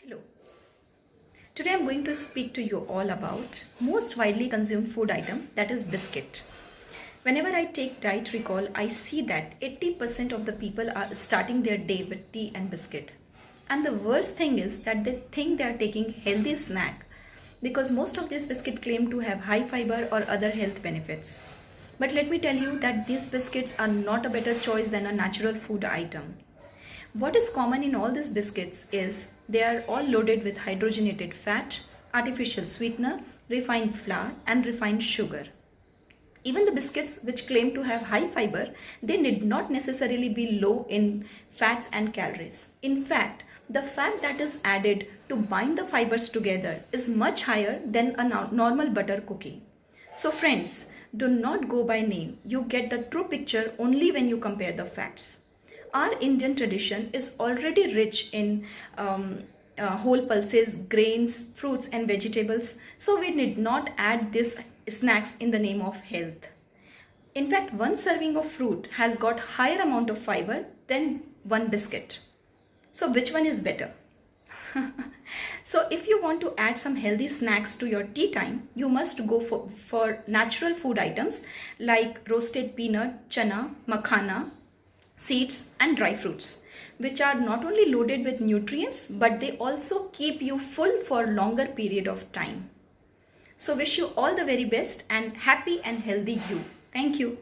Hello. Today I'm going to speak to you all about most widely consumed food item, that is biscuit. Whenever I take diet recall, I see that 80% of the people are starting their day with tea and biscuit. And the worst thing is that they think they are taking healthy snack because most of these biscuits claim to have high fiber or other health benefits. But let me tell you that these biscuits are not a better choice than a natural food item. What is common in all these biscuits is they are all loaded with hydrogenated fat, artificial sweetener, refined flour and refined sugar. Even the biscuits which claim to have high fiber, they need not necessarily be low in fats and calories. In fact, the fat that is added to bind the fibers together is much higher than a normal butter cookie. So friends, do not go by name. You get the true picture only when you compare the facts. Our Indian tradition is already rich in whole pulses, grains, fruits and vegetables. So we need not add these snacks in the name of health. In fact, one serving of fruit has got higher amount of fiber than one biscuit. So which one is better? So if you want to add some healthy snacks to your tea time, you must go for natural food items like roasted peanut, chana, makhana, seeds and dry fruits, which are not only loaded with nutrients, but they also keep you full for longer period of time. So wish you all the very best and happy and healthy you. Thank you.